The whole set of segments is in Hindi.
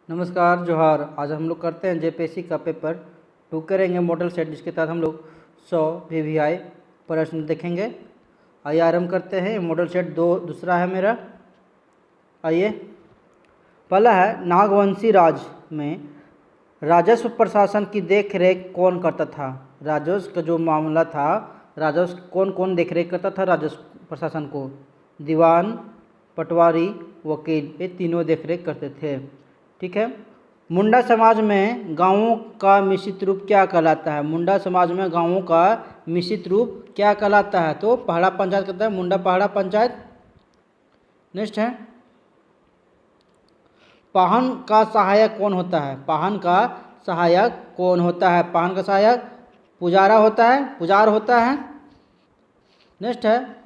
नमस्कार जोहार। आज हम लोग करते हैं जेपीएससी का पेपर 2 करेंगे मॉडल सेट, जिसके तहत हम लोग 100 वीवीआई प्रश्न देखेंगे। आइए आरंभ करते हैं। मॉडल सेट दूसरा है मेरा। आइए, पहला है नागवंशी राज में राजस्व प्रशासन की देख रेख कौन करता था। राजस्व का जो मामला था, राजस्व कौन कौन देख रेख करता था राजस्व प्रशासन को? दीवान, पटवारी, वकील, ये तीनों देख रेख करते थे। ठीक है। मुंडा समाज में गांवों का मिश्रित रूप क्या कहलाता है? मुंडा समाज में गांवों का मिश्रित रूप क्या कहलाता है? तो पहाड़ा पंचायत कहता है, मुंडा पहाड़ा पंचायत। नेक्स्ट है, पाहन का सहायक कौन होता है? पाहन का सहायक कौन होता है? पाहन का सहायक पुजारा होता है, पुजार होता है। नेक्स्ट है,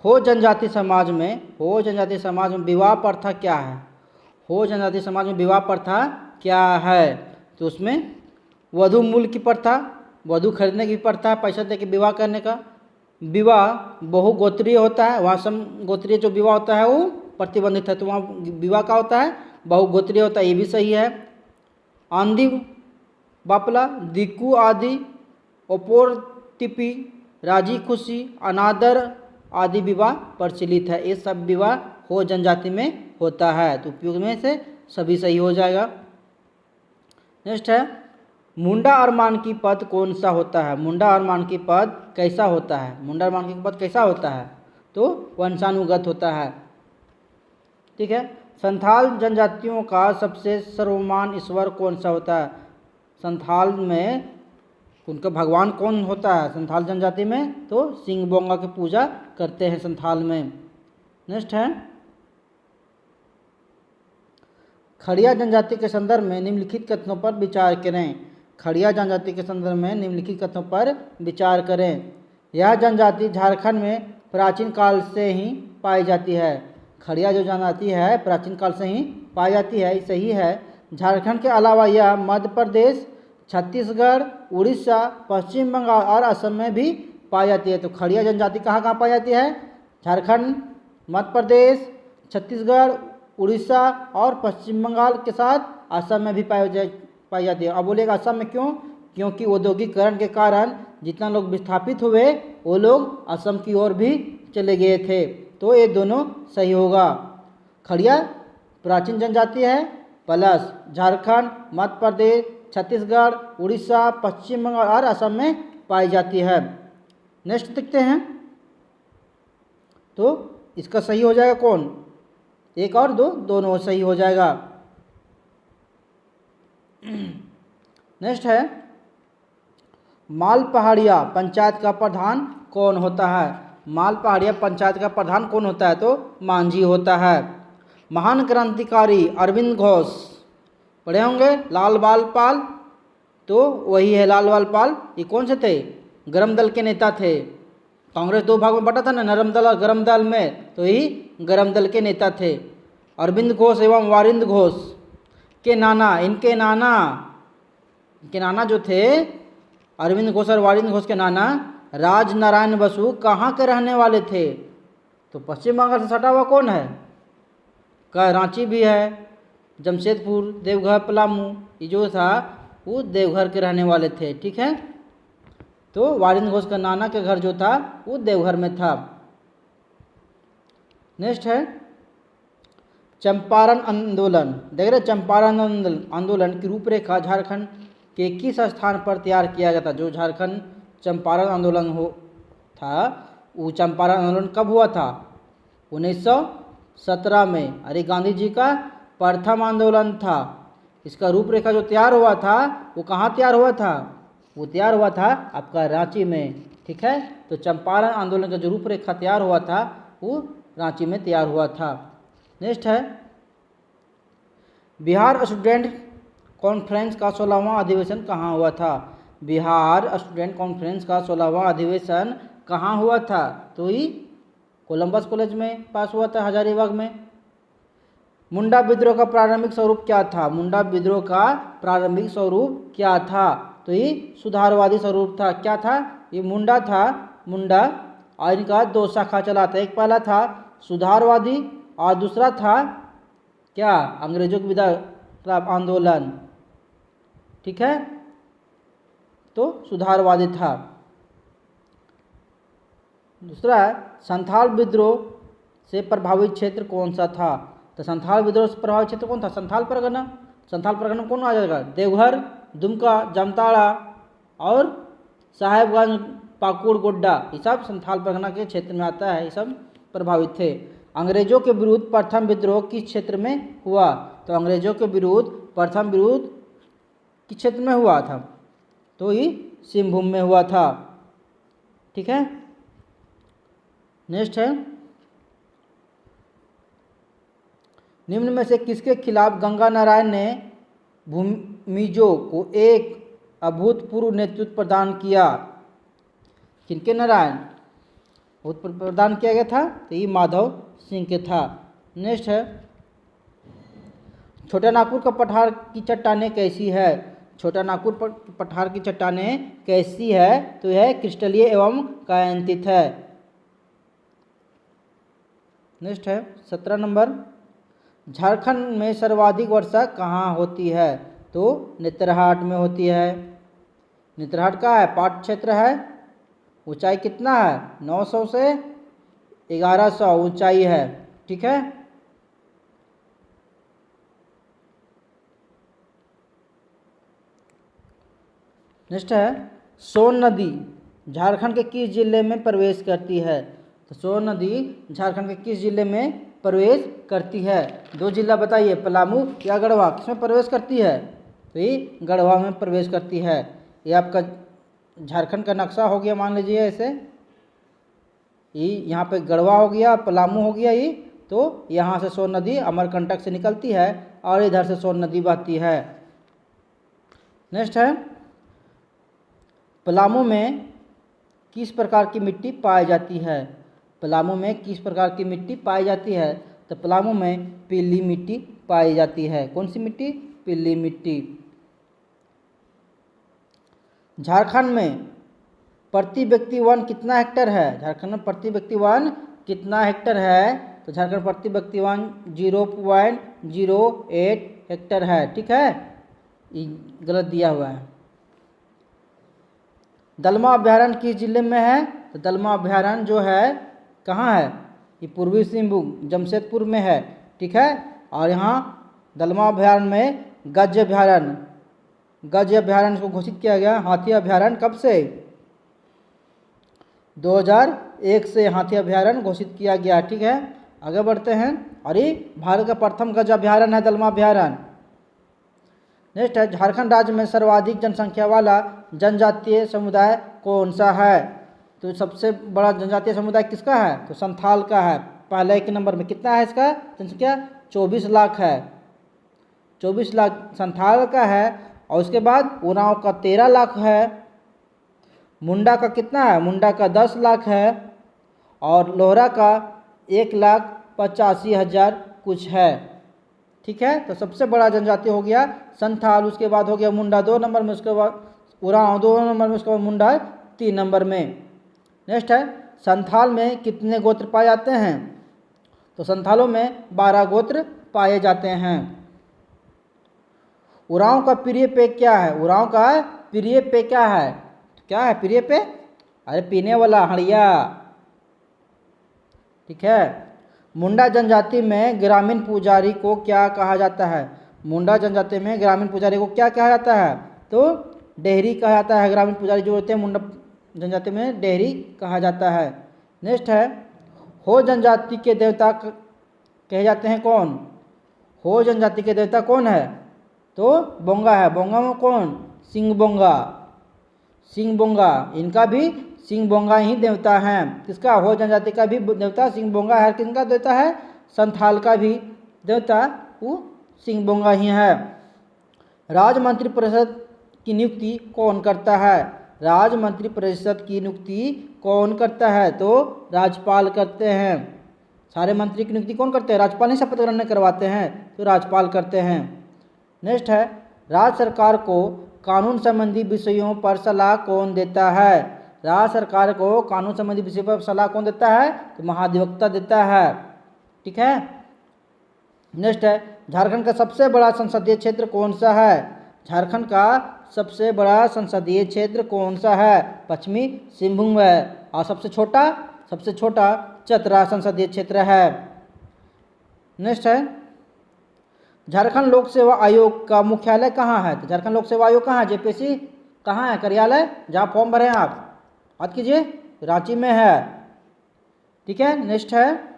हो जनजाति समाज में विवाह प्रथा क्या है? हो जनजाति समाज में विवाह प्रथा क्या है? तो उसमें वधु मूल्य की प्रथा, वधु खरीदने की प्रथा, पैसा दे के विवाह करने का। विवाह बहुगोत्रीय होता है, वहाँ समगोत्रीय जो विवाह होता है वो प्रतिबंधित है, तो वहाँ विवाह का होता है बहुगोत्रीय होता है, ये भी सही है। आंधी बापला, दिक्कू आदि, ओपोर तिपी, राजी खुशी, अनादर आदि विवाह प्रचलित है। ये सब विवाह हो जनजाति में होता है, तो उपयोग में से सभी सही हो जाएगा। नेक्स्ट है, मुंडा और मानकी पद कौन सा होता है? मुंडा और मानकी पद कैसा होता है? मुंडा और मानकी पद कैसा होता है? तो वंशानुगत होता है। ठीक है। संथाल जनजातियों का सबसे सर्वमान्य ईश्वर कौन सा होता है? संथाल में उनका भगवान कौन होता है संथाल जनजाति में? तो सिंह बोंगा की पूजा करते हैं संथाल में। नेक्स्ट है, खड़िया जनजाति के संदर्भ में निम्नलिखित कथनों पर विचार करें। खड़िया जनजाति के संदर्भ में निम्नलिखित कथनों पर विचार करें। यह जनजाति झारखंड में प्राचीन काल से ही पाई जाती है। खड़िया जो जनजाति है प्राचीन काल से ही पाई जाती है, सही है। झारखंड के अलावा यह मध्य प्रदेश, छत्तीसगढ़, उड़ीसा, पश्चिम बंगाल और असम में भी पाई जाती है। तो खड़िया जनजाति कहाँ कहाँ पाई जाती है? झारखंड, मध्य प्रदेश, छत्तीसगढ़, उड़ीसा और पश्चिम बंगाल के साथ असम में भी पाई जाती है। अब बोलेगा असम में क्यों? क्योंकि औद्योगिकरण के कारण जितना लोग विस्थापित हुए वो लोग असम की ओर भी चले गए थे, तो ये दोनों सही होगा। खड़िया प्राचीन जनजाति है, प्लस झारखंड, मध्य प्रदेश, छत्तीसगढ़, उड़ीसा, पश्चिम बंगाल और असम में पाई जाती है। नेक्स्ट देखते हैं, तो इसका सही हो जाएगा कौन? एक और दो, दोनों सही हो जाएगा। नेक्स्ट है, माल पहाड़िया पंचायत का प्रधान कौन होता है? माल पहाड़िया पंचायत का प्रधान कौन होता है? तो मांझी होता है। महान क्रांतिकारी अरविंद घोष पढ़े होंगे, लाल बाल पाल, तो वही है लाल बाल पाल। ये कौन से थे? गरम दल के नेता थे। कांग्रेस दो भाग में बटा था ना, नरम दल और गरम दल में, तो यही गरम दल के नेता थे। अरविंद घोष एवं वारिंद घोष के नाना, इनके नाना जो थे, अरविंद घोष और वारिंद घोष के नाना राज नारायण बसु कहाँ के रहने वाले थे? तो पश्चिम बंगाल से सटा हुआ कौन है? का रांची भी है, जमशेदपुर, देवघर, पलामू, ये जो था वो देवघर के रहने वाले थे। ठीक है। तो वारिंद घोष का नाना के घर जो था वो देवघर में था। नेक्स्ट है, चंपारण आंदोलन। देख रहे, चंपारण आंदोलन की रूपरेखा झारखंड के किस स्थान पर तैयार किया गया था? जो झारखंड चंपारण आंदोलन था, वो चंपारण आंदोलन कब हुआ था? 1917 में। अरे गांधी जी का प्रथम आंदोलन था। इसका रूपरेखा जो तैयार हुआ था वो कहाँ तैयार हुआ था? वो तैयार हुआ था आपका रांची में। ठीक है। तो चंपारण आंदोलन का जो रूपरेखा तैयार हुआ था वो रांची में तैयार हुआ था। नेक्स्ट है, बिहार स्टूडेंट कॉन्फ्रेंस का 16वां अधिवेशन कहाँ हुआ था? बिहार स्टूडेंट कॉन्फ्रेंस का 16वां अधिवेशन कहाँ हुआ था? तो ये कोलंबस कॉलेज में पास हुआ था, हजारीबाग में। मुंडा विद्रोह का प्रारंभिक स्वरूप क्या था? मुंडा विद्रोह का प्रारंभिक स्वरूप क्या था? तो ये सुधारवादी स्वरूप था। क्या था? ये मुंडा था। मुंडा और इनका दो शाखा चला था। एक पहला था सुधारवादी और दूसरा था क्या? अंग्रेजों के खिलाफ आंदोलन, ठीक है, तो सुधारवादी था। दूसरा है संथाल विद्रोह से प्रभावित क्षेत्र कौन सा था? तो संथाल विद्रोह से प्रभावित क्षेत्र कौन था? संथाल परगना। संथाल परगना कौन आ जाएगा? देवघर, दुमका, जामताड़ा और साहेबगंज, पाकुड़, गोड्डा, ये सब संथाल परगना के क्षेत्र में आता है। ये सब प्रभावित थे। अंग्रेजों के विरुद्ध प्रथम विद्रोह किस क्षेत्र में हुआ? तो अंग्रेजों के विरुद्ध प्रथम विरोध किस क्षेत्र में हुआ था? तो ये सिंहभूम में हुआ था, ठीक है। नेक्स्ट है, निम्न में से किसके खिलाफ गंगा नारायण ने भूमिजों को एक अभूतपूर्व नेतृत्व प्रदान किया? किनके नारायण अभूतपूर्व प्रदान किया गया था? तो ये माधव सिंह के था। नेक्स्ट है, छोटा नागपुर का पठार की चट्टानें कैसी है? छोटा नागपुर पठार की चट्टानें कैसी है? तो यह क्रिस्टलीय एवं कायांतित है। नेक्स्ट है 17 नंबर, झारखंड में सर्वाधिक वर्षा कहाँ होती है? तो नेतरहाट में होती है। नेतरहाट का है पाट क्षेत्र है। ऊंचाई कितना है? 900 से 1100 ऊंचाई है, ठीक है। नेक्स्ट है, सोन नदी झारखंड के किस जिले में प्रवेश करती है? तो सोन नदी झारखंड के किस जिले में प्रवेश करती है? दो जिला बताइए, पलामू या गढ़वा, किसमें प्रवेश करती है? तो ये गढ़वा में प्रवेश करती है। ये आपका झारखंड का नक्शा हो गया, मान लीजिए ऐसे, ये यहाँ पे गढ़वा हो गया, पलामू हो गया ये, तो यहाँ से सोन नदी अमरकंटक से निकलती है और इधर से सोन नदी बहती है। नेक्स्ट है, पलामू में किस प्रकार की मिट्टी पाई जाती है? पलामू में किस प्रकार की मिट्टी पाई जाती है? तो पलामू में पीली मिट्टी पाई जाती है। कौन सी मिट्टी? पीली मिट्टी। झारखंड में प्रति व्यक्ति वन कितना हेक्टर है? झारखंड में प्रति व्यक्ति वन कितना हेक्टर है? तो झारखंड प्रति व्यक्ति वन 0.08 हेक्टर है, ठीक है। ये गलत दिया हुआ है। दलमा अभ्यारण्य किस जिले में है? तो दलमा अभ्यारण्य जो है कहाँ है? ये पूर्वी सिंहभूम जमशेदपुर में है, ठीक है। और यहाँ दलमा अभ्यारण्य में गज अभ्यारण्य को घोषित किया गया हाथी अभ्यारण्य कब से? 2001 से हाथी अभ्यारण्य घोषित किया गया, ठीक है। आगे बढ़ते हैं। और ये भारत का प्रथम गज अभ्यारण्य है दलमा अभ्यारण्य। नेक्स्ट है, झारखंड राज्य में सर्वाधिक जनसंख्या वाला जनजातीय समुदाय कौन सा है? तो सबसे बड़ा जनजातीय समुदाय किसका है? तो संथाल का है। पहले के नंबर में कितना है इसका जनसंख्या? 24 लाख है। 24 लाख संथाल का है। और उसके बाद उरांव का 13 लाख है। मुंडा का कितना है? मुंडा का 10 लाख है। और लोहरा का 1,85,000 कुछ है, ठीक है। तो सबसे बड़ा जनजाति हो गया संथाल, उसके बाद हो गया मुंडा 2 नंबर में, उसके बाद उरांव 2 नंबर में, उसके बाद मुंडा 3 नंबर में। नेक्स्ट है, संथाल में कितने गोत्र पाए जाते हैं? तो संथालों में 12 गोत्र पाए जाते हैं। उरांव का प्रिय पेय क्या है? उरांव का प्रिय पेय क्या है? क्या है प्रिय पेय? अरे पीने वाला हड़िया, ठीक है। मुंडा जनजाति में ग्रामीण पुजारी को क्या कहा जाता है? मुंडा जनजाति में ग्रामीण पुजारी को क्या कहा जाता है? तो डेहरी कहा जाता है। ग्रामीण पुजारी जो होते हैं मुंडा जनजाति में डेहरी कहा जाता है। नेक्स्ट है, हो जनजाति के देवता कहे जाते हैं कौन? हो जनजाति के देवता कौन है? तो बोंगा है। बोंगा में कौन? सिंह बोंगा। सिंह बोंगा, इनका भी सिंह बोंगा ही देवता हैं। किसका? हो जनजाति का भी देवता सिंह बोंगा है। किनका देवता है? संथाल का भी देवता वो सिंह बोंगा ही है। राज्य मंत्री परिषद की नियुक्ति कौन करता है? राज्य मंत्री परिषद की नियुक्ति कौन करता है? तो राज्यपाल करते हैं। सारे मंत्री की नियुक्ति कौन करते हैं? राज्यपाल ही शपथ ग्रहण करवाते हैं, तो राज्यपाल करते हैं। नेक्स्ट है, राज्य सरकार को कानून संबंधी विषयों पर सलाह कौन देता है? राज्य सरकार को कानून संबंधी विषयों पर सलाह कौन देता है? तो महाधिवक्ता देता है, ठीक है। नेक्स्ट है, झारखंड का सबसे बड़ा संसदीय क्षेत्र कौन सा है? झारखंड का सबसे बड़ा संसदीय क्षेत्र कौन सा है? पश्चिमी सिंहभूम है। और सबसे छोटा चतरा संसदीय क्षेत्र है। नेक्स्ट है, झारखंड लोक सेवा आयोग का मुख्यालय कहाँ है? तो झारखंड लोक सेवा आयोग कहाँ है? जेपीएससी कहाँ है कार्यालय, जहाँ फॉर्म भरे हैं आप? याद कीजिए, रांची में है। ठीक है। नेक्स्ट है,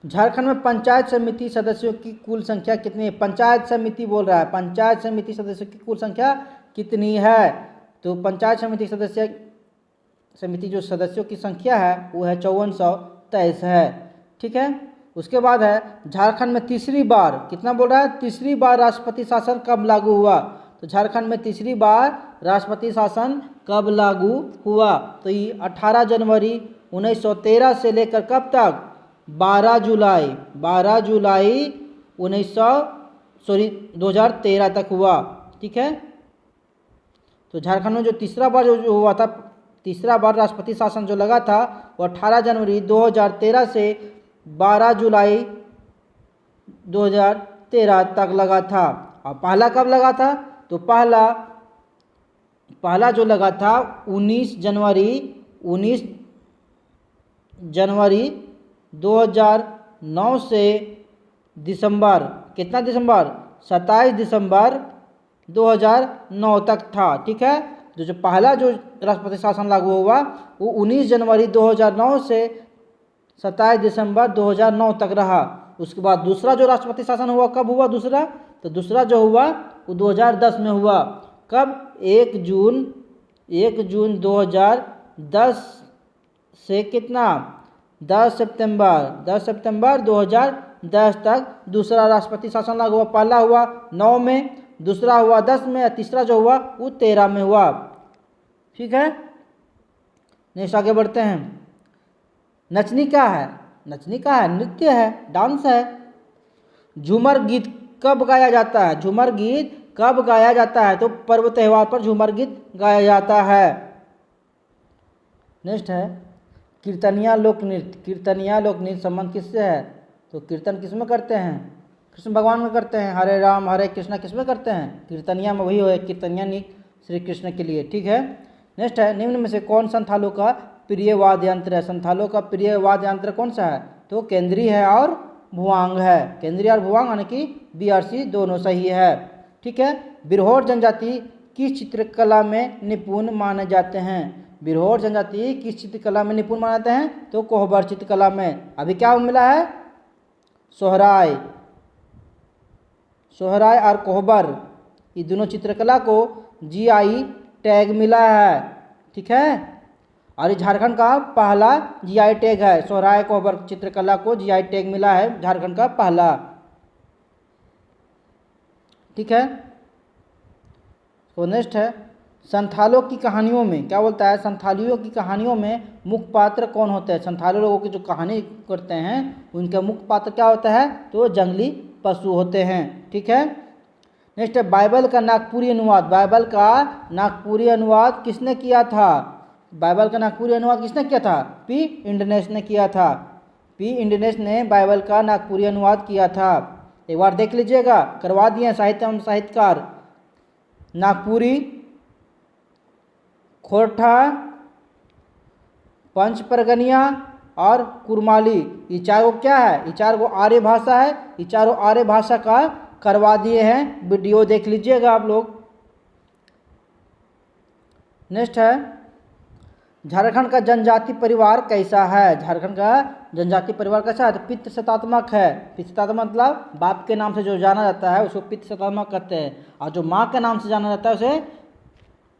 झारखंड में पंचायत समिति सदस्यों की कुल संख्या कितनी है? पंचायत समिति बोल रहा है, पंचायत समिति सदस्यों की कुल संख्या कितनी है? तो पंचायत समिति जो सदस्यों की संख्या है वो है 5423 है। ठीक है। उसके बाद है, झारखंड में तीसरी बार, कितना बोल रहा है? तीसरी बार राष्ट्रपति शासन कब लागू हुआ? तो झारखंड में तीसरी बार राष्ट्रपति शासन कब लागू हुआ? तो ये 18 जनवरी 1913 से लेकर कब तक? 12 जुलाई 2013 तक हुआ। ठीक है। तो झारखंड में जो तीसरा बार जो हुआ था, तीसरा बार राष्ट्रपति शासन जो लगा था वो 18 जनवरी 2013 से 12 जुलाई 2013 तक लगा था। और पहला कब लगा था? तो पहला जो लगा था 19 जनवरी 2009 से दिसंबर, कितना दिसंबर? 27 दिसंबर 2009 तक था। ठीक है। जो पहला जो राष्ट्रपति शासन लागू हुआ वो 19 जनवरी 2009 से 27 दिसंबर 2009 तक रहा। उसके बाद दूसरा जो राष्ट्रपति शासन हुआ कब हुआ दूसरा? तो दूसरा जो हुआ वो 2010 में हुआ। कब? 1 जून 2010 से कितना? 10 सितंबर 2010 तक दूसरा राष्ट्रपति शासन लागू हुआ। पहला हुआ 9 में, दूसरा हुआ 10 में, तीसरा जो हुआ वो 13 में हुआ। ठीक है। नेक्स्ट आगे बढ़ते हैं। नचनी क्या है? नचनी क्या है? नृत्य है, डांस है। झूमर गीत कब गाया जाता है? झूमर गीत कब गाया जाता है? तो पर्व त्योहार पर झूमर गीत गाया जाता है। नेक्स्ट है, कीर्तनिया लोक नृत्य संबंध किससे है? तो कीर्तन किसमें करते हैं? कृष्ण भगवान में करते हैं। हरे राम हरे कृष्णा किसमें करते हैं? कीर्तनिया में। वही हो, कीर्तनिया नृत्य श्री कृष्ण के लिए। ठीक है। नेक्स्ट है, निम्न में से कौन संथालों का प्रिय वाद्य यंत्र है? संथालों का प्रिय वाद्य यंत्र कौन सा है? तो केंद्रीय है और भुआंग है। केंद्रीय और भुआंग यानी कि बीआरसी दोनों सही है। ठीक है। बिरहोर जनजाति किस चित्रकला में निपुण माने जाते हैं? बिरहोर जनजाति किस चित्रकला में निपुण माने जाते हैं? तो कोहबर चित्रकला में। अभी क्या मिला है? सोहराय और कोहबर, ये दोनों चित्रकला को जीआई टैग मिला है। ठीक है। और ये झारखंड का पहला जीआई टैग है। सोहराय कोहबर चित्रकला को जीआई टैग मिला है, झारखंड का पहला। ठीक है। तो नेक्स्ट है, संथालों की कहानियों में क्या बोलता है? संथालियों की कहानियों में मुख्य पात्र कौन होते हैं? संथाली लोगों की जो कहानी करते हैं उनका मुख्य पात्र क्या होता है? तो जंगली पशु होते हैं। ठीक है। नेक्स्ट है, बाइबल का नागपुरी अनुवाद। बाइबल का नागपुरी अनुवाद किसने किया था? बाइबल का नागपुरी अनुवाद किसने किया था? पी इंडनेस ने किया था। पी इंडनेस ने बाइबल का नागपुरी अनुवाद किया था। एक बार देख लीजिएगा, करवा दिए साहित्य एवं साहित्यकार। नागपुरी, खोरठा, पंच परगनिया और कुरमाली, ये चारों क्या है? ये चारों आर्य भाषा है। ये चारों आर्य भाषा का करवा दिए हैं। वीडियो देख लीजिएगा आप लोग। नेक्स्ट है, झारखंड का जनजाति परिवार कैसा है? झारखंड का जनजाति परिवार कैसा है? तो पितृ शतात्मक है। पितृ शतात्मक मतलब बाप के नाम से जो जाना जाता है उसको पितृ शतात्मक कहते हैं, और जो माँ के नाम से जाना जाता है उसे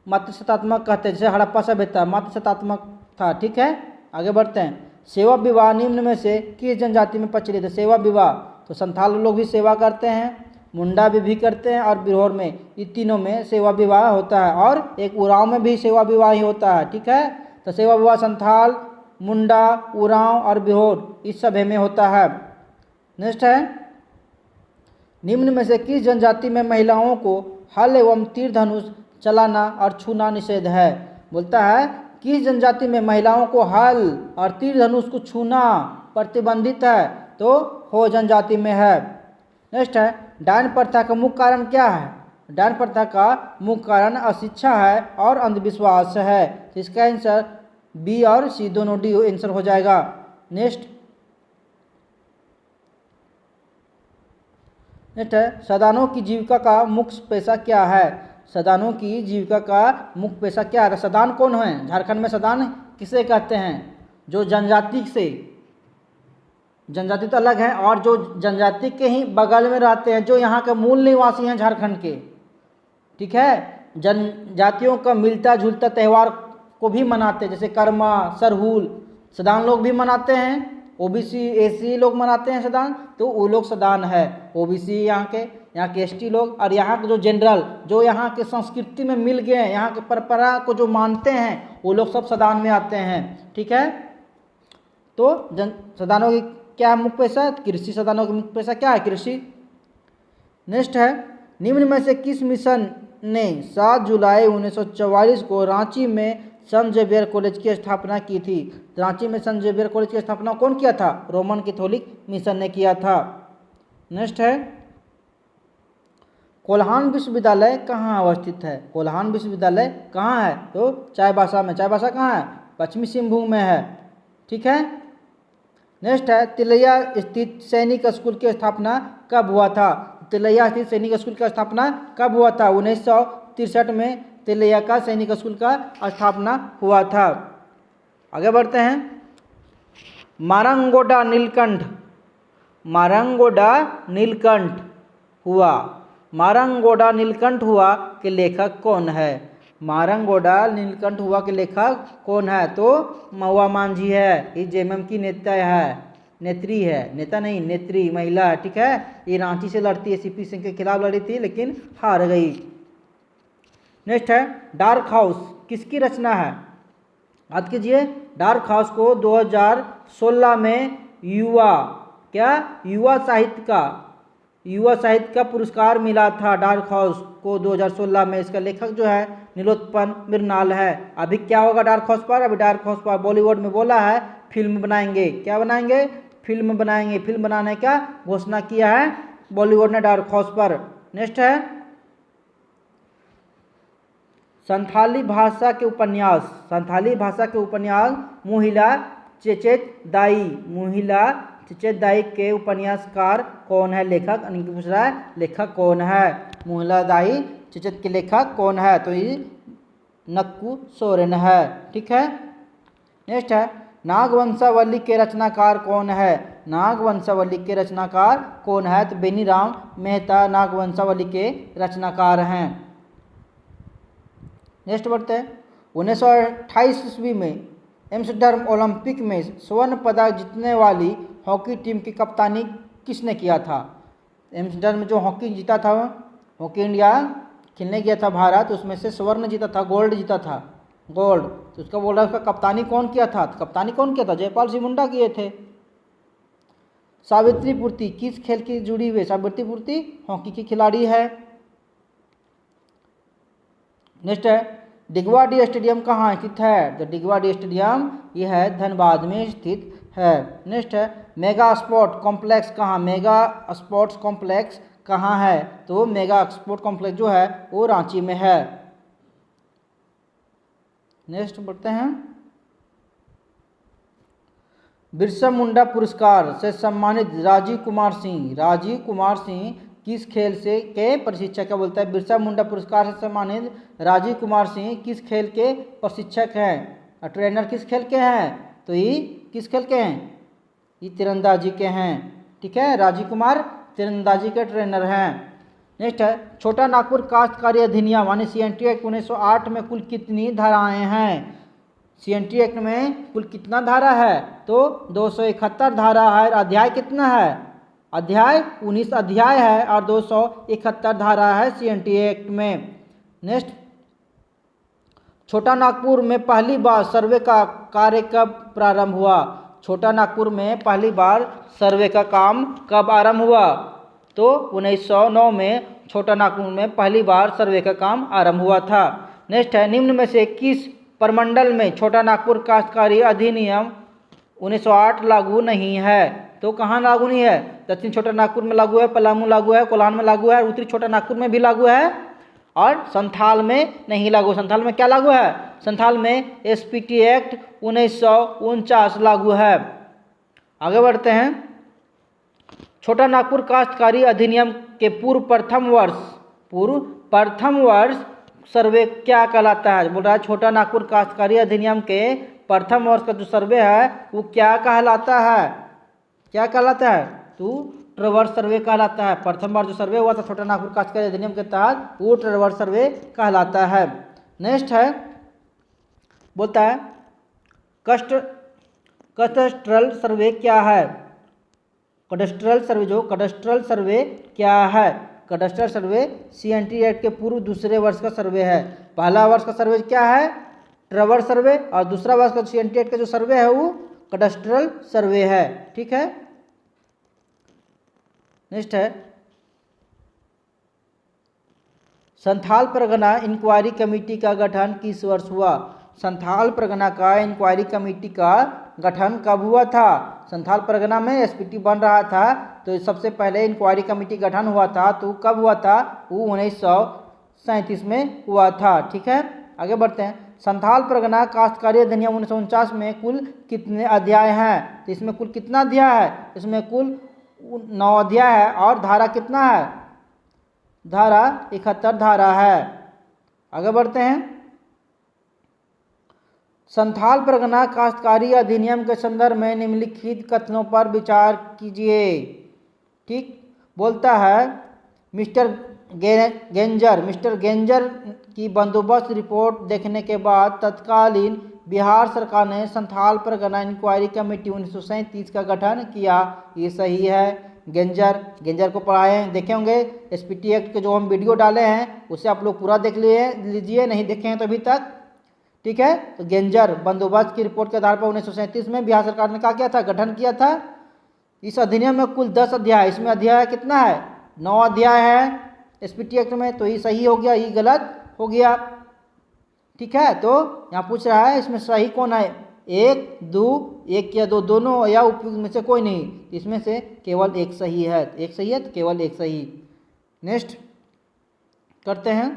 मातृ शतात्मक कहते हैं। जैसे हड़प्पा सभ्यता मातृ शतात्मक था। ठीक है। आगे बढ़ते हैं। सेवा विवाह निम्न में से किस जनजाति में प्रचलित है? सेवा विवाह तो संथाल लोग भी सेवा करते हैं, मुंडा भी करते हैं, और बिरहोर में, ये तीनों में सेवा विवाह होता है। और एक उरांव में भी सेवा विवाह ही होता है। ठीक है। तो सेवा विवाह संथाल, मुंडा, उरांव और बिरहोर इस सभी में होता है। नेक्स्ट है, निम्न में से किस जनजाति में महिलाओं को हल एवं तीर धनुष चलाना और छूना निषेध है? बोलता है किस जनजाति में महिलाओं को हल और तीर धनुष को छूना प्रतिबंधित है? तो हो जनजाति में है। नेक्स्ट है, डायन प्रथा का मुख्य कारण क्या है? डायन प्रथा का मुख्य कारण अशिक्षा है और अंधविश्वास है। तो इसका आंसर बी और सी दोनों डी आंसर हो जाएगा। नेक्स्ट है, सदानों की जीविका का मुख्य पेशा क्या है? सदानों की जीविका का मुख्य पेशा क्या है? सदान कौन है? झारखंड में सदान किसे कहते हैं? जो जनजाति से, जनजाति तो अलग है, और जो जनजाति के ही बगल में रहते हैं, जो यहाँ के मूल निवासी हैं झारखंड के, ठीक है। जनजातियों का मिलता जुलता त्यौहार को भी मनाते हैं, जैसे कर्मा, सरहुल, सदान लोग भी मनाते हैं। ओबीसी एससी लोग मनाते हैं सदान, तो वो लोग सदान है। ओबीसी यहाँ के एसटी लोग, और यहाँ के जो जनरल, जो यहाँ के संस्कृति में मिल गए हैं, यहाँ के परंपरा को जो मानते हैं, वो लोग सब सदान में आते हैं, ठीक है। तो सदानों की क्या मुख्य पेशा? कृषि। सदानों की मुख्य पेशा क्या है? कृषि। नेक्स्ट है, निम्न में से किस मिशन ने 7 जुलाई 1944 को रांची में संत जेवियर कॉलेज की स्थापना की थी? रांची में संत जेवियर कॉलेज की स्थापना कौन किया था? रोमन कैथोलिक मिशन ने किया था। नेक्स्ट है, कोल्हान विश्वविद्यालय कहाँ अवस्थित है? कोल्हान विश्वविद्यालय कहाँ है? तो चाईबासा में। चाईबासा कहाँ है? पश्चिमी सिंहभूम में है, ठीक है। नेक्स्ट है, तिलैया स्थित सैनिक स्कूल की स्थापना कब हुआ था? तिलैया स्थित सैनिक स्कूल का स्थापना कब हुआ था? 1963 में तिलैया का सैनिक स्कूल का स्थापना हुआ था। आगे बढ़ते हैं, मारंगोडा नीलकंठ, मारंगोडा नीलकंठ हुआ, मारंगोडा नीलकंठ हुआ के लेखक कौन है? मारंगोडा नीलकंठ हुआ के लेखक कौन है? तो महुआ मांझी है। ये जेएमएम की नेता है, नेत्री है, नेता नहीं नेत्री महिला है, ठीक है। ये रांची से लड़ती है, सीपी सिंह के खिलाफ लड़ी थी लेकिन हार गई। नेक्स्ट है, डार्क हाउस किसकी रचना है? याद कीजिए, डार्क हाउस को 2016 में युवा साहित्य का पुरस्कार मिला था। डार्क हाउस को 2016 में। इसका लेखक जो है नीलोत्पल मृणाल है। अभी क्या होगा डार्क हाउस पर? अभी डार्क हाउस पर बॉलीवुड में बोला है फिल्म बनाएंगे। क्या बनाएंगे? फिल्म बनाएंगे। फिल्म बनाने का घोषणा किया है बॉलीवुड ने डार्क हाउस पर। नेक्स्ट है, संथाली भाषा के उपन्यास मुहिला चेचेत दाई के उपन्यासकार कौन है? लेखक पूछ रहा है, लेखक कौन है? मुहिला दाई चेचेत के लेखक कौन है? तो ये नक्कू सोरेन है, ठीक है। नेक्स्ट है, नागवंशावली के रचनाकार कौन है? नागवंशावली के रचनाकार कौन है? तो बेनीराम मेहता नागवंशावली के रचनाकार हैं। नेक्स्ट बढ़ते हैं, 1928 ईस्वी में एम्स्टर्डम ओलंपिक में स्वर्ण पदक जीतने वाली हॉकी टीम की कप्तानी किसने किया था? एम्स्टर्डम में जो हॉकी जीता था, हॉकी इंडिया खेलने गया था भारत, उसमें से स्वर्ण जीता था, गोल्ड जीता था, गोल्ड। तो उसका बोल रहा है उसका कप्तानी कौन किया था? तो कप्तानी कौन किया था? जयपाल सिंह मुंडा किए थे। सावित्री पूर्ति किस खेल की जुड़ी हुई? सावित्री पूर्ति हॉकी की खिलाड़ी है। नेक्स्ट है, डिगवाडी स्टेडियम कहाँ स्थित है? तो डिगवाडी स्टेडियम यह है धनबाद में स्थित है। नेक्स्ट है, मेगा स्पोर्ट कॉम्प्लेक्स कहाँ? मेगा स्पोर्ट्स कॉम्प्लेक्स कहाँ है? तो मेगा स्पोर्ट कॉम्प्लेक्स जो है वो रांची में है। नेक्स्ट बढ़ते हैं, बिरसा मुंडा पुरस्कार से सम्मानित राजीव कुमार सिंह किस खेल से के प्रशिक्षक है? बोलता है बिरसा मुंडा पुरस्कार से सम्मानित राजीव कुमार सिंह किस खेल के प्रशिक्षक हैं? और ट्रेनर किस खेल के हैं? तो ये किस खेल के हैं? ये तीरंदाजी के हैं, ठीक है। राजीव कुमार तीरंदाजी के ट्रेनर हैं। नेक्स्ट है, छोटा नागपुर काश्तकारी अधिनियम यानी CNT एक्ट 1908 में कुल कितनी धाराएं हैं? CNT एक्ट में कुल कितना धारा है? तो 271 धारा है। अध्याय कितना है? अध्याय 19 अध्याय है और 271 धारा है CNT एक्ट में। नेक्स्ट, छोटा नागपुर में पहली बार सर्वे का कार्य कब प्रारंभ हुआ? छोटा नागपुर में पहली बार सर्वे का काम कब आरंभ हुआ? तो 1909 में छोटा नागपुर में पहली बार सर्वे का काम आरंभ हुआ था। नेक्स्ट है, निम्न में से किस प्रमंडल में छोटा नागपुर काश्तकारी अधिनियम 1908 लागू नहीं है। तो कहाँ लागू नहीं है? दक्षिण छोटा नागपुर में लागू है, पलामू लागू है, कोल्हान में लागू है, और उत्तरी छोटा नागपुर में भी लागू है, और संथाल में नहीं लागू। संथाल में क्या लागू है? संथाल में एसपीटी एक्ट 1949 लागू है। आगे बढ़ते हैं। छोटा नागपुर काश्तकारी अधिनियम के पूर्व प्रथम वर्ष सर्वे क्या कहलाता है? बोल रहा है छोटा नागपुर काश्तकारी अधिनियम के प्रथम वर्ष का जो सर्वे है वो क्या कहलाता है? क्या कहलाता है? तो ट्रेवर्स सर्वे कहलाता है। प्रथम बार जो सर्वे हुआ था छोटा नागपुर काश्तकारी अधिनियम के तहत वो ट्रेवर्स सर्वे कहलाता है। नेक्स्ट है, बोलता है कस्टरल सर्वे क्या है? कडस्ट्रल सर्वे क्या है? कडस्ट्रल सर्वे सीएनटी एक्ट के पूर्व दूसरे वर्ष का सर्वे है। पहला वर्ष का सर्वे क्या है? ट्रेवर्स सर्वे, और दूसरा वर्ष का सीएनटी एक्ट का जो सर्वे है वो कडस्ट्रल सर्वे है। ठीक है। नेक्स्ट है, संथाल परगना इंक्वायरी कमेटी का गठन किस वर्ष हुआ? संथाल परगना का इंक्वायरी कमेटी का गठन कब हुआ था? संथाल परगना में एसपीटी बन रहा था तो सबसे पहले इंक्वायरी कमेटी गठन हुआ था। तो कब हुआ था? वो 1937 में हुआ था। ठीक है। आगे बढ़ते हैं। संथाल परगना काश्तकारी अधिनियम 1949 में कुल कितने अध्याय हैं? तो इसमें कुल कितना अध्याय है? इसमें कुल 9 अध्याय है, और धारा कितना है? धारा 71 धारा है। आगे बढ़ते हैं। संथाल परगना काश्तकारी अधिनियम के संदर्भ में निम्नलिखित कथनों पर विचार कीजिए। ठीक, बोलता है मिस्टर गेंजर की बंदोबस्त रिपोर्ट देखने के बाद तत्कालीन बिहार सरकार ने संथाल परगना इंक्वायरी कमेटी 1937 का गठन किया। ये सही है। गेंजर को पढ़ाए देखे होंगे। एसपीटी एक्ट के जो हम वीडियो डाले हैं उसे आप लोग पूरा देख लीजिए, नहीं देखे हैं तो अभी तक। ठीक है। तो गेंजर बंदोबस्त की रिपोर्ट के आधार पर 1937 में बिहार सरकार ने क्या किया था? गठन किया था। इस अधिनियम में कुल 10 अध्याय, इसमें अध्याय कितना है? 9 अध्याय है एसपीटी एक्ट में। तो ये सही हो गया, ये गलत हो गया। ठीक है। तो यहाँ पूछ रहा है इसमें सही कौन है? 1, 2, 1 या 2 दोनों, या उपयुक्त में से कोई नहीं। इसमें से केवल एक सही है। एक सही है तो केवल एक सही। नेक्स्ट करते हैं।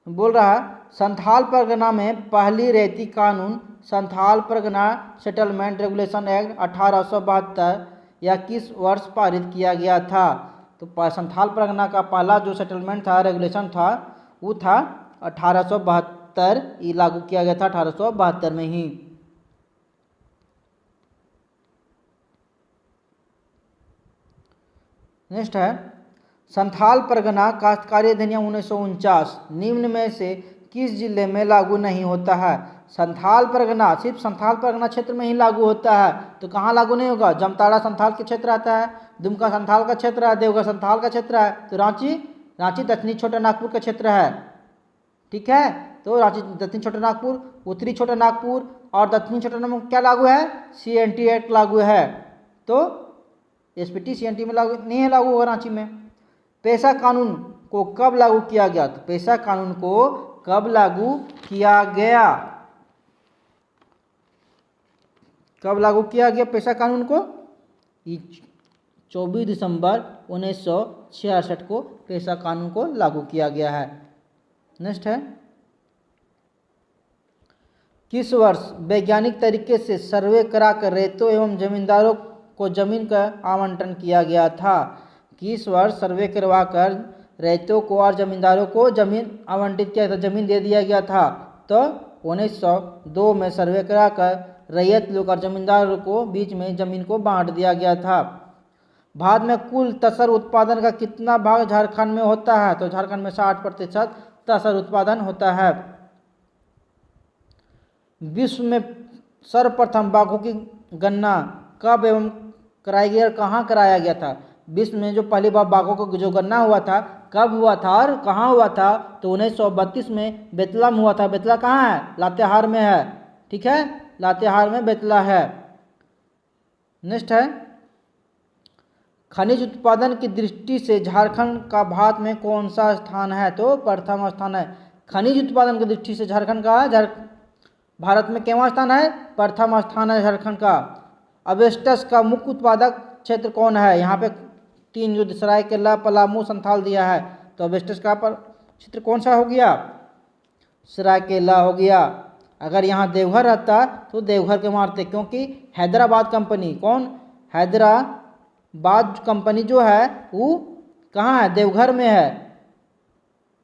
बोल रहा है संथाल परगना में पहली रैयती कानून Santhal Pargana settlement regulation act 1872 या किस वर्ष पारित किया गया था? तो संथाल परगना का पहला जो सेटलमेंट था, रेगुलेशन था, वो था 1872। ये लागू किया गया था 1872 में ही। नेक्स्ट है संथाल परगना काश्तकारी अधिनियम 1949 निम्न में से किस जिले में लागू नहीं होता है? संथाल परगना सिर्फ संथाल परगना क्षेत्र में ही लागू होता है। तो कहाँ लागू नहीं होगा? जामताड़ा संथाल के क्षेत्र आता है, दुमका संथाल का क्षेत्र है, देवघर संथाल का क्षेत्र है, तो रांची दक्षिणी छोटा नागपुर का क्षेत्र है। ठीक है। तो रांची दक्षिण छोटा नागपुर, उत्तरी छोटा नागपुर और दक्षिणी छोटा नागपुर क्या लागू है? सीएनटी एक्ट लागू है। तो एसपीटी सीएनटी में लागू नहीं है, लागू होगा रांची में। पेशा कानून को कब लागू किया गया? तो पेशा कानून को कब लागू किया गया? कब लागू किया गया पेशा कानून को? 24 दिसंबर 1966 को पेशा कानून को लागू किया गया है। नेक्स्ट है किस वर्ष वैज्ञानिक तरीके से सर्वे कराकर रेतों एवं जमींदारों को जमीन का आवंटन किया गया था? किस वर्ष सर्वे करवाकर रैयतों को और जमींदारों को जमीन आवंटित किया था, जमीन दे दिया गया था? तो 1902 में सर्वे कराकर रैयत लोग और जमींदारों को बीच में जमीन को बांट दिया गया था। भारत में कुल तसर उत्पादन का कितना भाग झारखंड में होता है? तो झारखंड में 60% तसर उत्पादन होता है। विश्व में सर्वप्रथम बाघों की गणना कब एवं कराई गई और कहाँ कराया गया था? विश्व में जो पहली बार बाघों को जो गणना हुआ था कब हुआ था और कहाँ हुआ था? तो 1932 में बेतला में हुआ था। बेतला कहाँ है? लातेहार में है। ठीक है, लातेहार में बेतला है। नेक्स्ट है खनिज उत्पादन की दृष्टि से झारखंड का भारत में कौन सा स्थान है? तो प्रथम स्थान है। खनिज उत्पादन की दृष्टि से झारखंड का भारत में केवां स्थान है? प्रथम स्थान है झारखंड का। एस्बेस्टस का मुख्य उत्पादक क्षेत्र कौन है? यहाँ पे 3 जो सरायकेला, पलामू, संथाल दिया है, तो एस्बेस्टस का क्षेत्र कौन सा हो गया? सरायकेला हो गया। अगर यहाँ देवघर रहता तो देवघर के मारते, क्योंकि हैदराबाद कंपनी, कौन? हैदराबाद कंपनी जो है वो कहाँ है? देवघर में है,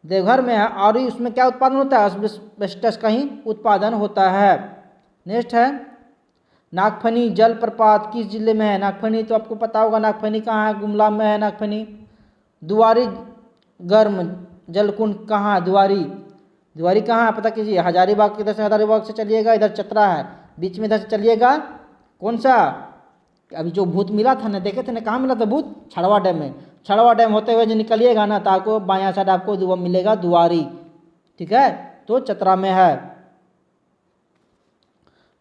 देवघर में है। और उसमें क्या उत्पादन होता है? एस्बेस्टस का ही उत्पादन होता है। नेक्स्ट है नागफनी जलप्रपात किस जिले में है? नागफनी तो आपको पता होगा, नागफनी कहाँ है? गुमला में है नागफनी। दुआरी गर्म जलकुंड कहाँ है? दुआरी, दुआरी कहाँ है? पता कीजिए। हजारीबाग, इधर से हजारीबाग से चलिएगा, इधर चतरा है, बीच में इधर से चलिएगा, कौन सा? अभी जो भूत मिला था ना, देखे थे ना, कहाँ मिला था भूत? छड़वा डैम में। छड़वा डैम होते हुए जो निकलिएगा ना, तो आपको बायां साइड आपको मिलेगा दुआरी, ठीक है, तो चतरा में है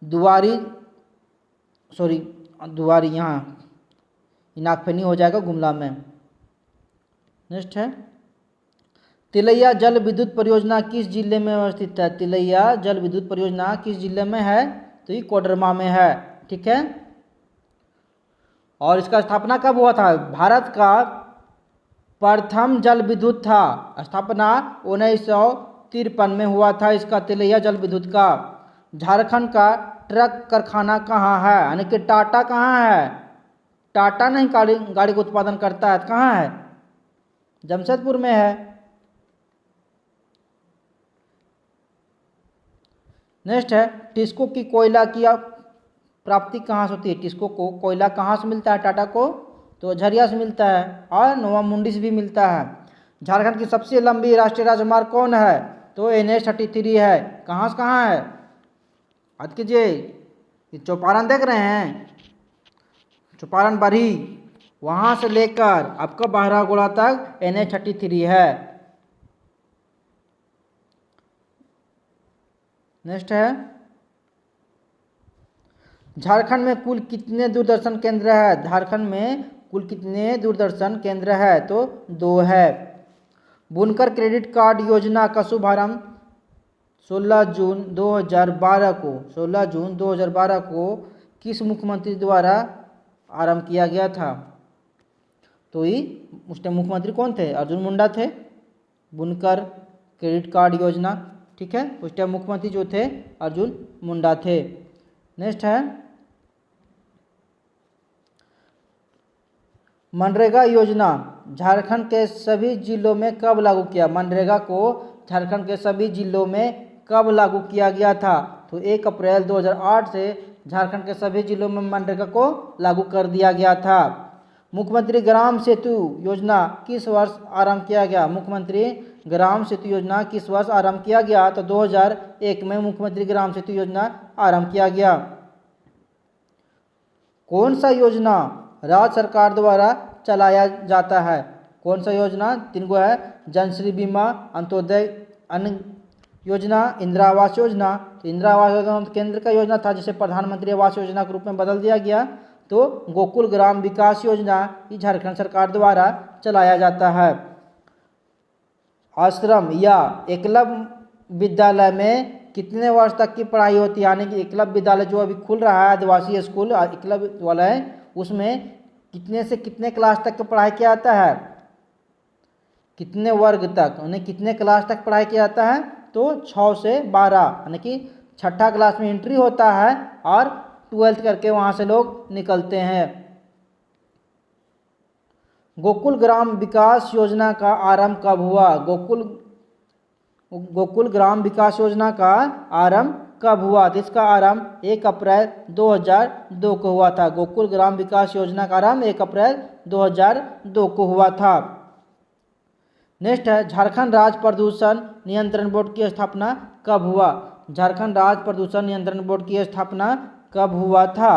दुआरी, सॉरी दुआरी, यहाँ नागफनी हो जाएगा गुमला में। नेक्स्ट है तिलैया जल विद्युत परियोजना किस जिले में अवस्थित है? तिलैया जल विद्युत परियोजना किस जिले में है? तो ये कोडरमा में है, ठीक है। और इसका स्थापना कब हुआ था? भारत का प्रथम जल विद्युत था, स्थापना 1953 में हुआ था इसका, तिलैया जल विद्युत का। झारखंड का ट्रक कारखाना कहाँ है? यानी कि टाटा कहाँ है? टाटा नहीं गाड़ी का उत्पादन करता है, कहाँ है? जमशेदपुर में है। नेक्स्ट है टिस्को की कोयला की प्राप्ति कहाँ से होती है? टिस्को को कोयला कहाँ से मिलता है टाटा को? तो झरिया से मिलता है, और नोवा मुंडी से भी मिलता है। झारखंड की सबसे लंबी राष्ट्रीय राजमार्ग कौन है? तो NH-33 है। कहाँ से कहाँ है? याद कीजिए, ये चौपारण देख रहे हैं, चौपारण बरही, वहाँ से लेकर आपका बहरागोड़ा तक NH-33 है। नेक्स्ट है झारखंड में कुल कितने दूरदर्शन केंद्र है? झारखंड में कुल कितने दूरदर्शन केंद्र है? तो 2 है। बुनकर क्रेडिट कार्ड योजना का शुभारंभ 16 जून 2012 को किस मुख्यमंत्री द्वारा आरंभ किया गया था? तो ये उस टाइम मुख्यमंत्री कौन थे? अर्जुन मुंडा थे। बुनकर क्रेडिट कार्ड योजना, ठीक है, उस टाइम मुख्यमंत्री जो थे अर्जुन मुंडा थे। नेक्स्ट है मनरेगा योजना झारखंड के सभी जिलों में कब लागू किया? मनरेगा को झारखंड के सभी जिलों में कब लागू किया गया था? तो 1 अप्रैल 2008 से झारखंड के सभी जिलों में मनरेगा को लागू कर दिया गया था। मुख्यमंत्री ग्राम सेतु योजना किस वर्ष आरंभ किया गया? मुख्यमंत्री ग्राम सेतु योजना किस वर्ष आरंभ किया गया? तो 2001 में मुख्यमंत्री ग्राम सेतु योजना आरंभ किया गया। कौन सा योजना राज्य सरकार द्वारा चलाया जाता है? कौन सा योजना? 3 गो है, जनश्री बीमा, अंत्योदय अन्न योजना, इंदिरा आवास योजना। तो इंदिरा आवास योजना केंद्र का योजना था, जिसे प्रधानमंत्री आवास योजना के रूप में बदल दिया गया। तो गोकुल ग्राम विकास योजना ये झारखंड सरकार द्वारा चलाया जाता है। आश्रम या एकलव्य विद्यालय में कितने वर्ष तक की पढ़ाई होती है? यानी कि एकलव्य विद्यालय जो अभी खुल रहा है, आदिवासी स्कूल एकलव्य वाला है, उसमें कितने से कितने क्लास तक की पढ़ाई किया जाता है? कितने वर्ग तक, यानी कितने क्लास तक पढ़ाई किया जाता है? तो 6 से 12, यानी कि 6ठा क्लास में एंट्री होता है और 12th करके वहाँ से लोग निकलते हैं। गोकुल ग्राम विकास योजना का आरंभ कब हुआ? गोकुल ग्राम विकास योजना का आरंभ कब हुआ? तो इसका आरंभ 1 अप्रैल 2002 को हुआ था। गोकुल ग्राम विकास योजना का आरंभ 1 अप्रैल 2002 को हुआ था। नेक्स्ट है झारखंड राज्य प्रदूषण नियंत्रण बोर्ड की स्थापना कब हुआ? झारखंड राज्य प्रदूषण नियंत्रण बोर्ड की स्थापना कब हुआ था?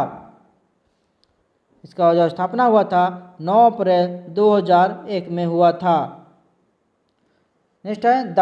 इसका जो स्थापना हुआ था 9 अप्रैल 2001 में हुआ था। नेक्स्ट है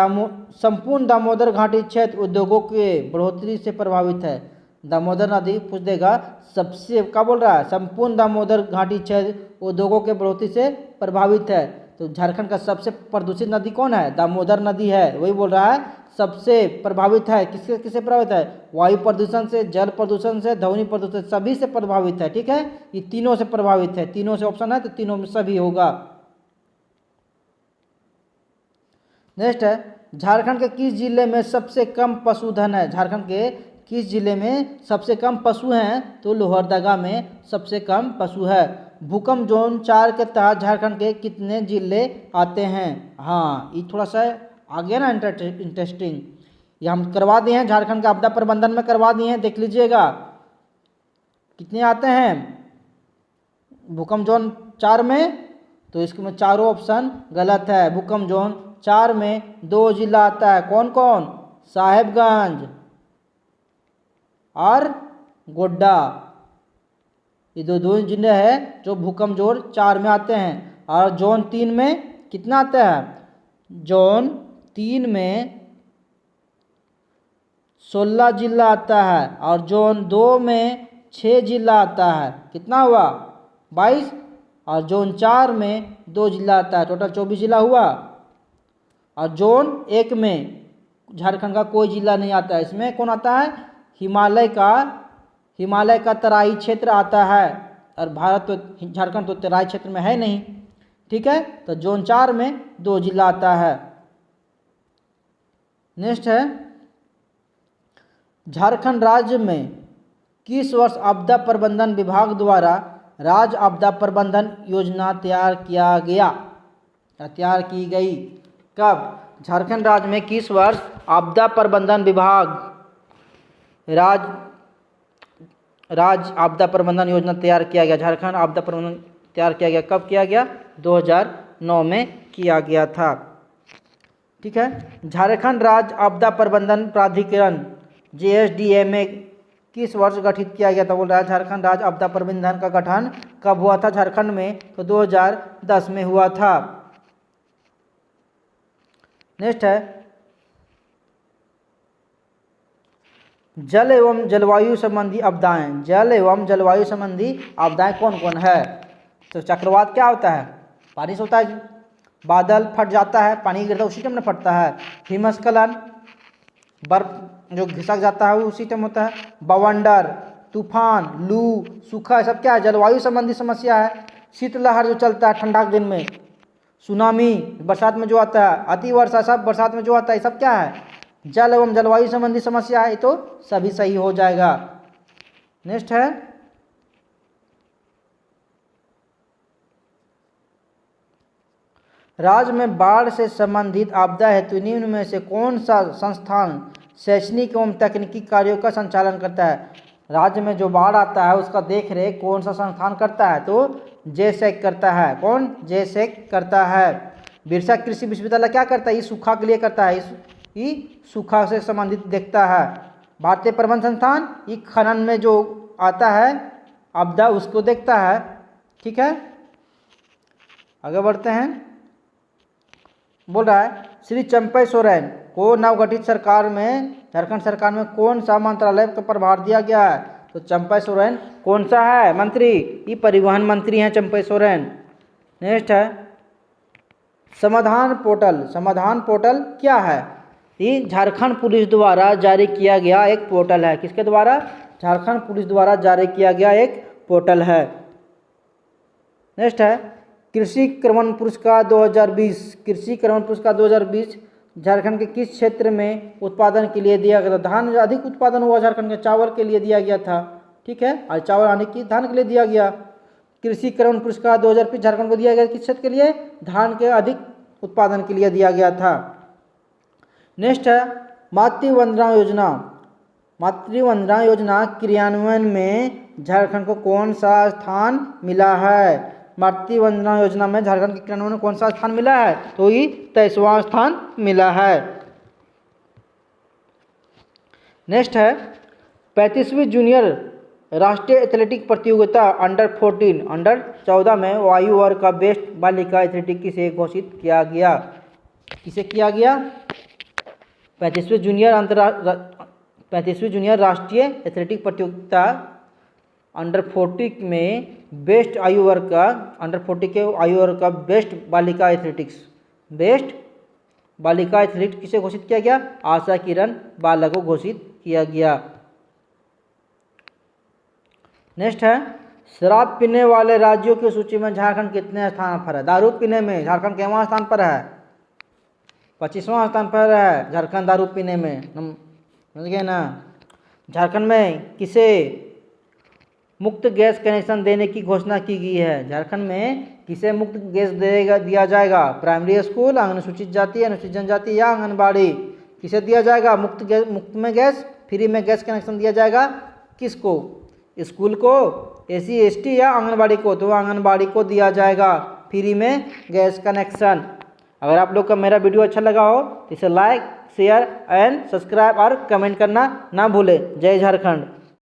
संपूर्ण दामोदर घाटी क्षेत्र उद्योगों के बढ़ोतरी से प्रभावित है। दामोदर नदी पूछ देगा, सबसे क्या बोल रहा है? संपूर्ण दामोदर घाटी क्षेत्र उद्योगों के बढ़ोतरी से प्रभावित है। तो झारखंड का सबसे प्रदूषित नदी कौन है? दामोदर नदी है, वही बोल रहा है सबसे प्रभावित है? किससे किससे प्रभावित है? वायु प्रदूषण से, जल प्रदूषण से, ध्वनि प्रदूषण, सभी से प्रभावित है। ठीक है, ये तीनों से प्रभावित है। तीनों से ऑप्शन है तो तीनों में सभी होगा। नेक्स्ट है, झारखंड के किस जिले में सबसे कम पशुधन है? झारखंड के किस जिले में सबसे कम पशु हैं? तो लोहरदगा में सबसे कम पशु है। भूकंप जोन 4 के तहत झारखंड के कितने जिले आते हैं? हाँ, ये थोड़ा सा आ गया ना इंटरेस्टिंग। ये हम करवा दिए हैं, झारखंड का आपदा प्रबंधन में करवा दिए हैं, देख लीजिएगा कितने आते हैं भूकंप जोन 4 में। तो इसमें चारों ऑप्शन गलत है। भूकंप जोन 4 में 2 जिला आता है। कौन कौन? साहेबगंज और गोड्डा। ये दो जिले हैं जो भूकंप जोन 4 में आते हैं। और जोन 3 में कितना आता है? जोन 3 में 16 जिला आता है और जोन 2 में 6 जिला आता है। कितना हुआ? 22। और जोन 4 में 2 जिला आता है, टोटल 24 जिला हुआ। और जोन 1 में झारखंड का कोई जिला नहीं आता है। इसमें कौन आता है? हिमालय का तराई क्षेत्र आता है। और भारत तो झारखंड तो तराई क्षेत्र में है नहीं। ठीक है, तो जोन 4 में 2 जिला आता है। नेक्स्ट है, झारखंड राज्य में किस वर्ष आपदा प्रबंधन विभाग द्वारा राज्य आपदा प्रबंधन योजना तैयार की गई? कब? झारखंड राज्य में किस वर्ष आपदा प्रबंधन विभाग राज्य आपदा प्रबंधन योजना तैयार किया गया? झारखंड आपदा प्रबंधन तैयार किया गया कब किया गया? 2009 में किया गया था। ठीक है, झारखंड राज्य आपदा प्रबंधन प्राधिकरण JSDA किस वर्ष गठित किया गया था? बोल रहा है झारखंड राज्य आपदा प्रबंधन का गठन कब हुआ था झारखंड में? तो 2010 में हुआ था। नेक्स्ट है, जल एवं जलवायु संबंधी आपदाएं। जल एवं जलवायु संबंधी आपदाएं कौन कौन है? तो चक्रवात क्या होता है? बारिश होता है, बादल फट जाता है, पानी गिरता है, उसी टाइम में फटता है। हिमस्खलन, बर्फ जो घिसक जाता है, वो उसी टाइम होता है। बवंडर, तूफान, लू, सूखा, सब क्या है? जलवायु संबंधी समस्या है। शीतलहर जो चलता है ठंडा के दिन में, सुनामी बरसात में जो आता है, अतिवर्षा सब बरसात में जो आता है, सब क्या है? जल एवं जलवायु संबंधी समस्या है। तो सभी सही हो जाएगा। नेक्स्ट है, राज्य में बाढ़ से संबंधित आपदा हेतु निम्न में से कौन सा संस्थान शैक्षणिक एवं तकनीकी कार्यों का संचालन करता है? राज्य में जो बाढ़ आता है उसका देख रेख कौन सा संस्थान करता है? तो जेसेक करता है। कौन? जेसेक करता है। बिरसा कृषि विश्वविद्यालय क्या करता है? ये सूखा के लिए करता है, ये सूखा से संबंधित देखता है। भारतीय प्रबंध संस्थान ये खनन में जो आता है आपदा उसको देखता है। ठीक है, आगे बढ़ते हैं। बोल रहा है श्री चंपई सोरेन को नवगठित सरकार में, झारखंड सरकार में कौन सा मंत्रालय का प्रभार दिया गया है? तो चंपई सोरेन कौन सा है मंत्री? ये परिवहन मंत्री हैं चंपई सोरेन। नेक्स्ट है, समाधान पोर्टल। समाधान पोर्टल क्या है? ये झारखंड पुलिस द्वारा जारी किया गया एक पोर्टल है। किसके द्वारा? झारखंड पुलिस द्वारा जारी किया गया एक पोर्टल है। नेक्स्ट है, कृषि क्रमण पुरस्कार 2020। कृषि क्रमण पुरस्कार 2020 झारखंड के किस क्षेत्र में उत्पादन के लिए दिया गया था? धान अधिक उत्पादन हुआ झारखंड के, चावल के लिए दिया गया था। ठीक है, और चावल आने की धान के लिए दिया गया। कृषि क्रमण पुरस्कार 2020 झारखंड को दिया गया किस क्षेत्र के लिए? धान के अधिक उत्पादन के लिए दिया गया था। नेक्स्ट है, मातृवंदना योजना। मातृवंदना योजना क्रियान्वयन में झारखंड को कौन सा स्थान मिला है? मातृवंदना योजना में झारखंड के क्रियान्वयन में कौन सा स्थान मिला है? तो ये 23वां स्थान मिला है। नेक्स्ट है, 35वीं जूनियर राष्ट्रीय एथलेटिक प्रतियोगिता अंडर 14 में वायु वर्ग का बेस्ट बालिका एथलेटिक किसे घोषित किया गया? किसे किया गया? 35वीं जूनियर राष्ट्रीय एथलेटिक प्रतियोगिता अंडर 40 में बेस्ट आयु वर्ग का, अंडर 40 के आयु वर्ग का बेस्ट बालिका एथलेटिक्स, बेस्ट बालिका एथलीट किसे घोषित किया गया? आशा किरण बाला को घोषित किया गया। नेक्स्ट है, शराब पीने वाले राज्यों की सूची में झारखंड कितने स्थान पर है? दारू पीने में झारखंड कितवां स्थान पर है? 25वां स्थान पर है झारखंड दारू पीने में। समझ गए ना? झारखंड में किसे मुक्त गैस कनेक्शन देने की घोषणा की गई है? झारखंड में किसे मुक्त गैस दिया जाएगा? प्राइमरी स्कूल, अनुसूचित जाति, अनुसूचित जनजाति या आंगनबाड़ी? किसे दिया जाएगा मुफ्त में गैस, फ्री में गैस कनेक्शन दिया जाएगा? किसको? स्कूल को, एससी एसटी या आंगनबाड़ी को? तो आंगनबाड़ी को दिया जाएगा फ्री में गैस कनेक्शन। अगर आप लोग का मेरा वीडियो अच्छा लगा हो तो इसे लाइक, शेयर एंड सब्सक्राइब और कमेंट करना ना भूलें। जय झारखंड।